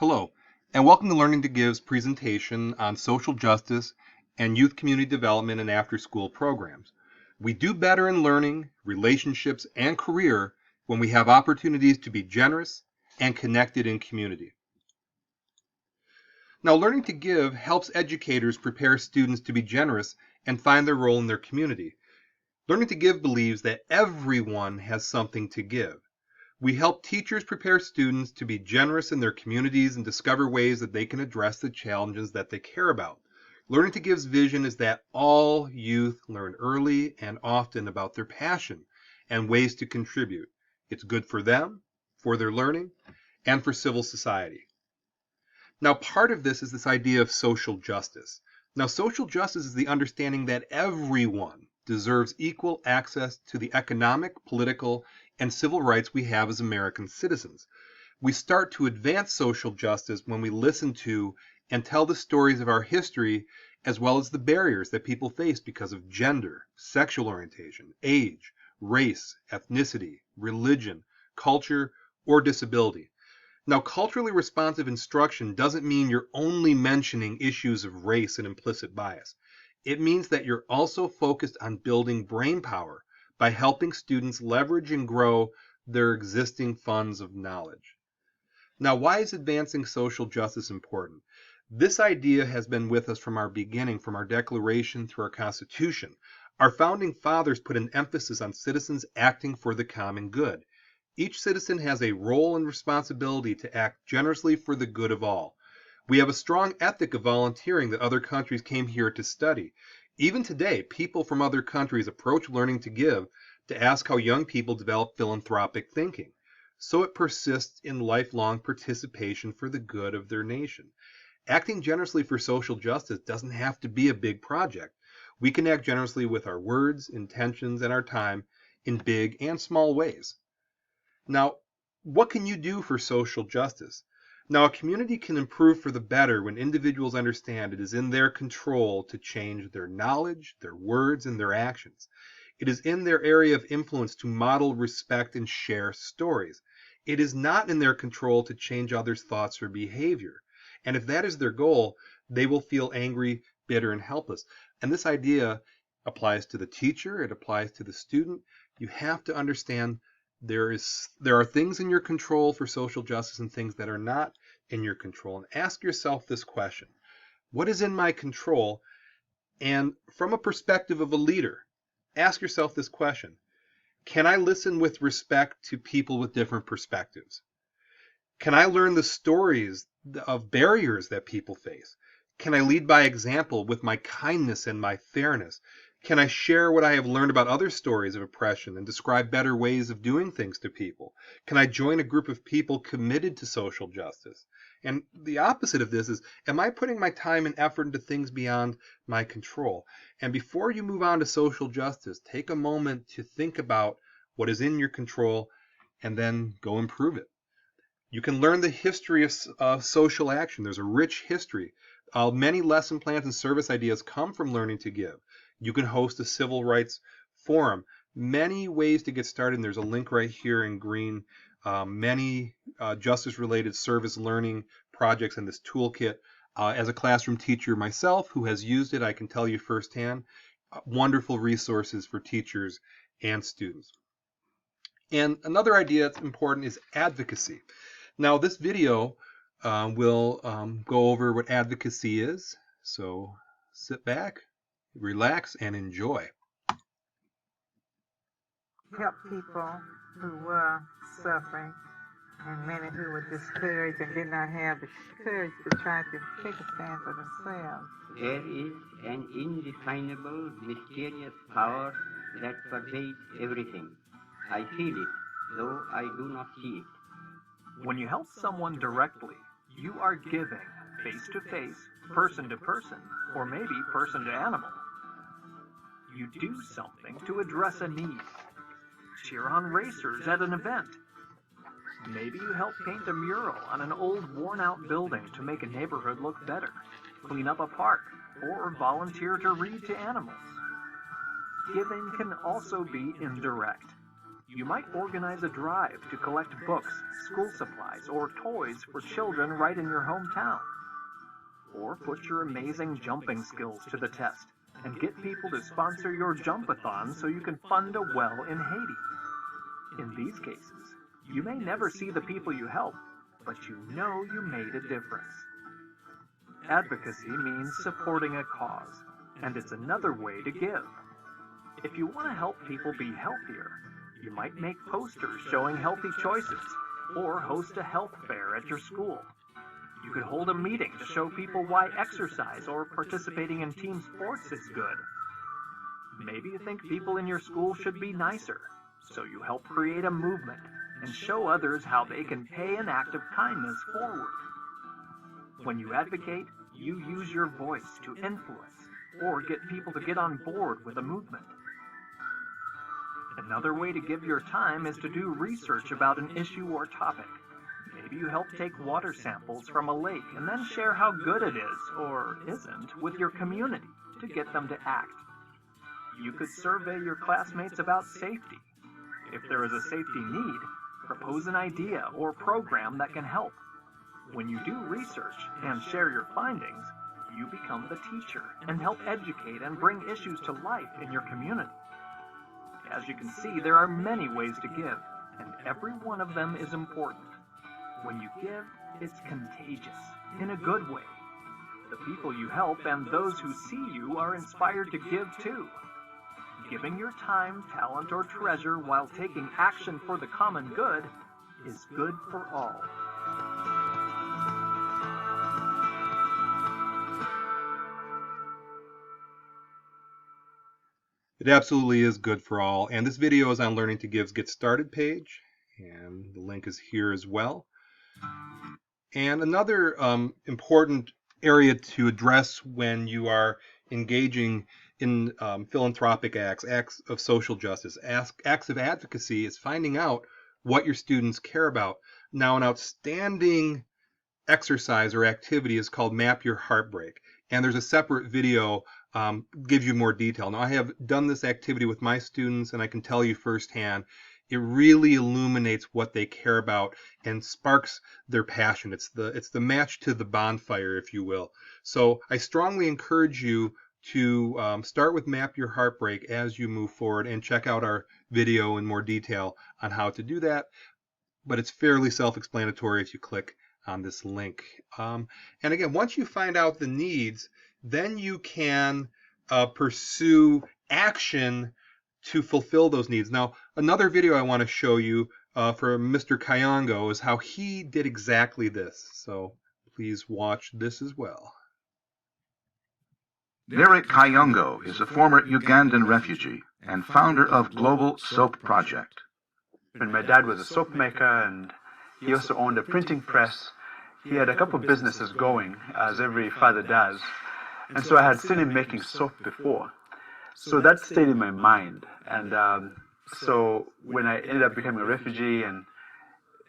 Hello, and welcome to Learning to Give's presentation on social justice and youth community development and after-school programs. We do better in learning, relationships, and career when we have opportunities to be generous and connected in community. Now, Learning to Give helps educators prepare students to be generous and find their role in their community. Learning to Give believes that everyone has something to give. We help teachers prepare students to be generous in their communities and discover ways that they can address the challenges that they care about. Learning to Give's vision is that all youth learn early and often about their passion and ways to contribute. It's good for them, for their learning, and for civil society. Now, part of this is this idea of social justice. Now, social justice is the understanding that everyone deserves equal access to the economic, political, and civil rights we have as American citizens. We start to advance social justice when we listen to and tell the stories of our history, as well as the barriers that people face because of gender, sexual orientation, age, race, ethnicity, religion, culture, or disability. Now, culturally responsive instruction doesn't mean you're only mentioning issues of race and implicit bias. It means that you're also focused on building brain power by helping students leverage and grow their existing funds of knowledge. Now, why is advancing social justice important? This idea has been with us from our beginning, from our Declaration through our Constitution. Our founding fathers put an emphasis on citizens acting for the common good. Each citizen has a role and responsibility to act generously for the good of all. We have a strong ethic of volunteering that other countries came here to study. Even today, people from other countries approach Learning to Give to ask how young people develop philanthropic thinking. So it persists in lifelong participation for the good of their nation. Acting generously for social justice doesn't have to be a big project. We can act generously with our words, intentions, and our time in big and small ways. Now, what can you do for social justice? Now, a community can improve for the better when individuals understand it is in their control to change their knowledge, their words, and their actions. It is in their area of influence to model respect and share stories. It is not in their control to change others' thoughts or behavior. And if that is their goal, they will feel angry, bitter, and helpless. And this idea applies to the teacher, it applies to the student. You have to understand there are things in your control for social justice and things that are not in your control. And ask yourself this question: what is in my control? And from a perspective of a leader, ask yourself this question: can I listen with respect to people with different perspectives? Can I learn the stories of barriers that people face? Can I lead by example with my kindness and my fairness? Can I share what I have learned about other stories of oppression and describe better ways of doing things to people? Can I join a group of people committed to social justice? And the opposite of this is, am I putting my time and effort into things beyond my control? And before you move on to social justice, take a moment to think about what is in your control and then go improve it. You can learn the history of social action. There's a rich history. Many lesson plans and service ideas come from Learning to Give. You can host a civil rights forum. Many ways to get started. And there's a link right here in green. Many justice-related service learning projects in this toolkit. As a classroom teacher myself who has used it, I can tell you firsthand, wonderful resources for teachers and students. And another idea that's important is advocacy. Now, this video will go over what advocacy is. So sit back, relax, and enjoy. Help people who were suffering and many who were discouraged and did not have the courage to try to take a stand for themselves. There is an indefinable, mysterious power that pervades everything. I feel it, though I do not see it. When you help someone directly, you are giving face to face, person to person, or maybe person to animal. You do something to address a need. Cheer on racers at an event. Maybe you help paint a mural on an old worn-out building to make a neighborhood look better, clean up a park, or volunteer to read to animals. Giving can also be indirect. You might organize a drive to collect books, school supplies, or toys for children right in your hometown. Or put your amazing jumping skills to the test and get people to sponsor your jump-a-thon so you can fund a well in Haiti. In these cases, you may never see the people you help, but you know you made a difference. Advocacy means supporting a cause, and it's another way to give. If you want to help people be healthier, you might make posters showing healthy choices, or host a health fair at your school. You could hold a meeting to show people why exercise or participating in team sports is good. Maybe you think people in your school should be nicer, so you help create a movement and show others how they can pay an act of kindness forward. When you advocate, you use your voice to influence or get people to get on board with a movement. Another way to give your time is to do research about an issue or topic. Maybe you help take water samples from a lake and then share how good it is, or isn't, with your community to get them to act. You could survey your classmates about safety. If there is a safety need, propose an idea or program that can help. When you do research and share your findings, you become the teacher and help educate and bring issues to life in your community. As you can see, there are many ways to give, and every one of them is important. When you give, it's contagious, in a good way. The people you help and those who see you are inspired to give too. Giving your time, talent, or treasure while taking action for the common good is good for all. It absolutely is good for all. And this video is on Learning to Give's Get Started page, and the link is here as well. And another important area to address when you are engaging in philanthropic acts of social justice, acts of advocacy, is finding out what your students care about. Now, an outstanding exercise or activity is called Map Your Heartbreak, and there's a separate video gives you more detail. Now, I have done this activity with my students, and I can tell you firsthand, it really illuminates what they care about and sparks their passion. It's the match to the bonfire, if you will. So I strongly encourage you to start with Map Your Heartbreak as you move forward, and check out our video in more detail on how to do that. But it's fairly self-explanatory if you click on this link. And again, once you find out the needs, then you can pursue action to fulfill those needs. Now, another video I want to show you for Mr. Kayongo is how he did exactly this. So please watch this as well. Derek Kayongo is a former Ugandan refugee and founder of Global Soap Project. And my dad was a soap maker, and he also owned a printing press. He had a couple of businesses going, as every father does. And so I had seen him making soap before. So that stayed in my mind. And so when I ended up becoming a refugee and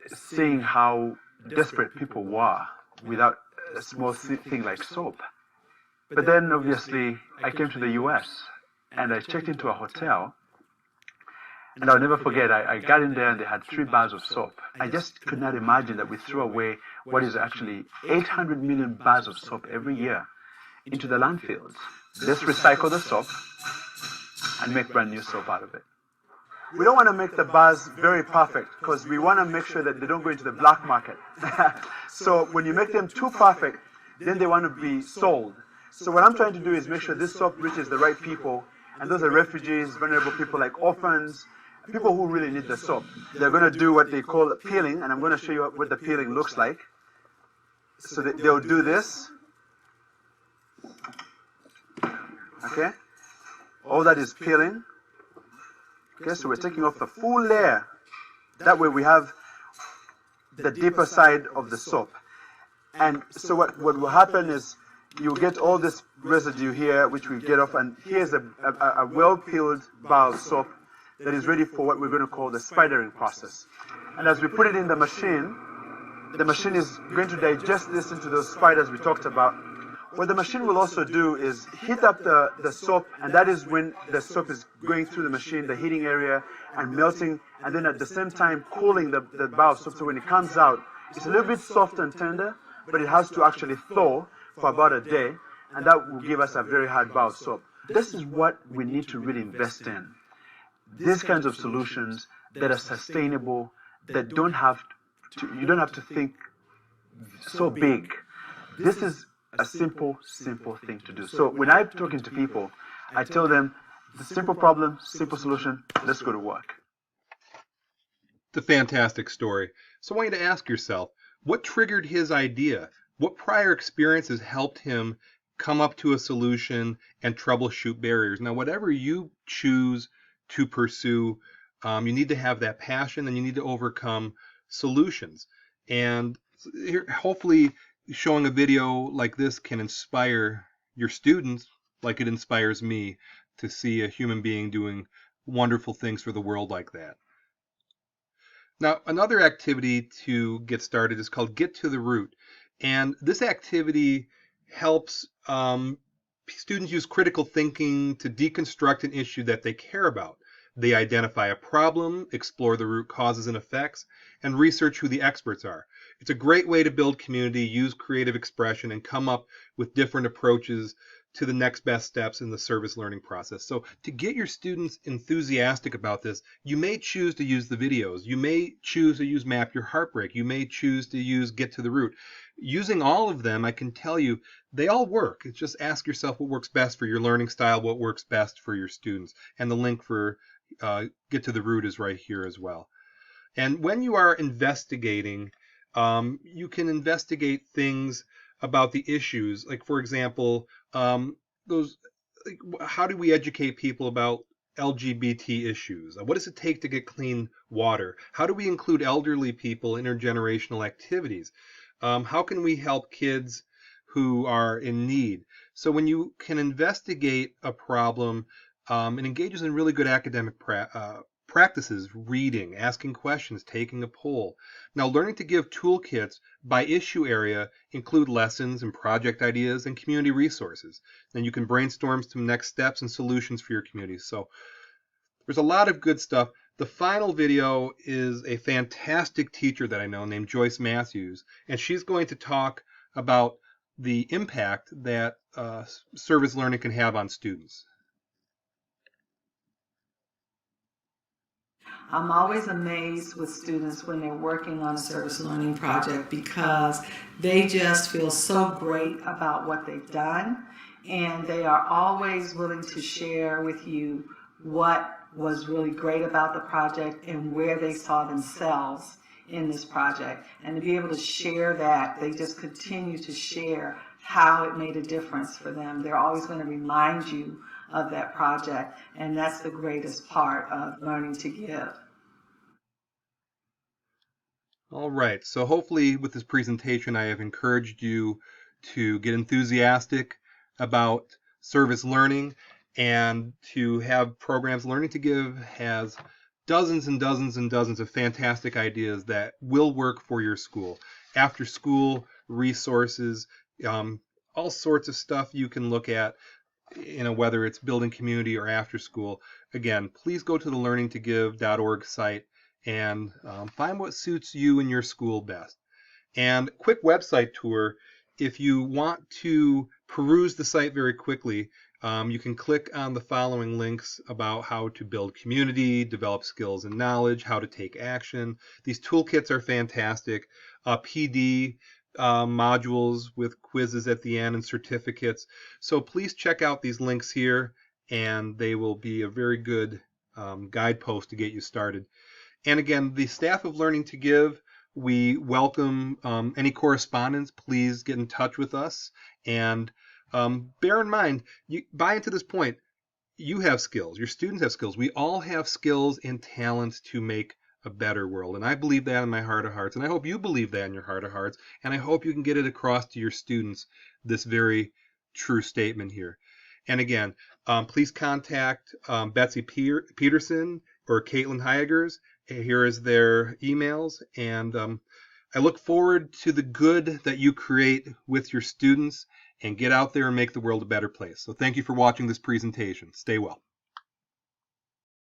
seeing how desperate people were without a small thing like soap. But then obviously I came to the US and I checked into a hotel. And I'll never forget, I got in there and they had 3 bars of soap. I just could not imagine that we threw away what is actually 800 million bars of soap every year into the landfills. Let's recycle the soap and make brand new soap out of it. We don't want to make the bars very perfect because we want to make sure that they don't go into the black market. So when you make them too perfect, then they want to be sold. So what I'm trying to do is make sure this soap reaches the right people, and those are refugees, vulnerable people like orphans, people who really need the soap. They're going to do what they call peeling, and I'm going to show you what the peeling looks like. So they'll do this. Okay? All that is peeling. Okay, so we're taking off the full layer. That way we have the deeper side of the soap. And so what will happen is you get all this residue here, which we get off, and here's a well-peeled bar of soap that is ready for what we're going to call the spidering process. And as we put it in the machine is going to digest this into those spiders we talked about. What the machine will also do is heat up the soap, and that is when the soap is going through the machine, the heating area, and melting, and then at the same time cooling the bar of soap. So when it comes out, it's a little bit soft and tender, but it has to actually thaw for about a day, and that will give us a very hard bar of soap. This is what we need to really invest in. These kinds of solutions that are sustainable, that don't have you don't have to think so big. This is a simple thing to do. So when I'm talking to people, I tell them, the simple problem, simple solution, let's go to work. It's a fantastic story. So I want you to ask yourself, what triggered his idea? What prior experiences helped him come up to a solution and troubleshoot barriers? Now, whatever you choose to pursue, you need to have that passion, and you need to overcome solutions. And here, hopefully showing a video like this can inspire your students like it inspires me to see a human being doing wonderful things for the world like that. Now, another activity to get started is called Get to the Root. And this activity helps students use critical thinking to deconstruct an issue that they care about. They identify a problem, explore the root causes and effects, and research who the experts are. It's a great way to build community, use creative expression, and come up with different approaches to the next best steps in the service learning process. So to get your students enthusiastic about this, you may choose to use the videos. You may choose to use Map Your Heartbreak. You may choose to use Get to the Root. Using all of them, I can tell you, they all work. It's just ask yourself what works best for your learning style, what works best for your students. And the link for Get to the Root is right here as well. And when you are investigating, you can investigate things about the issues. Like, for example, how do we educate people about LGBT issues? What does it take to get clean water? How do we include elderly people in intergenerational activities? How can we help kids who are in need? So when you can investigate a problem, it engages in really good academic practices, reading, asking questions, taking a poll. Now, learning to give toolkits by issue area include lessons and project ideas and community resources. Then you can brainstorm some next steps and solutions for your community. So there's a lot of good stuff. The final video is a fantastic teacher that I know named Joyce Matthews, and she's going to talk about the impact that service learning can have on students. I'm always amazed with students when they're working on a service learning project because they just feel so great about what they've done, and they are always willing to share with you what was really great about the project and where they saw themselves in this project. And to be able to share that, they just continue to share how it made a difference for them. They're always going to remind you of that project, and that's the greatest part of learning to give. All right, so hopefully with this presentation I have encouraged you to get enthusiastic about service learning and to have programs. Learning to Give has dozens and dozens and dozens of fantastic ideas that will work for your school. After school resources, all sorts of stuff you can look at, whether it's building community or after school. Again, please go to the learningtogive.org site and find what suits you and your school best. And quick website tour, if you want to peruse the site very quickly, you can click on the following links about how to build community, develop skills and knowledge, how to take action. These toolkits are fantastic. PD modules with quizzes at the end and certificates. So please check out these links here, and they will be a very good guidepost to get you started. And again, the staff of Learning to Give, we welcome any correspondence. Please get in touch with us. And bear in mind, buy into this point, you have skills, your students have skills. We all have skills and talents to make a better world. And I believe that in my heart of hearts. And I hope you believe that in your heart of hearts. And I hope you can get it across to your students, this very true statement here. And again, please contact Betsy Peterson or Caitlin Hyagers. Here is their emails, and I look forward to the good that you create with your students, and get out there and make the world a better place. So thank you for watching this presentation. Stay well.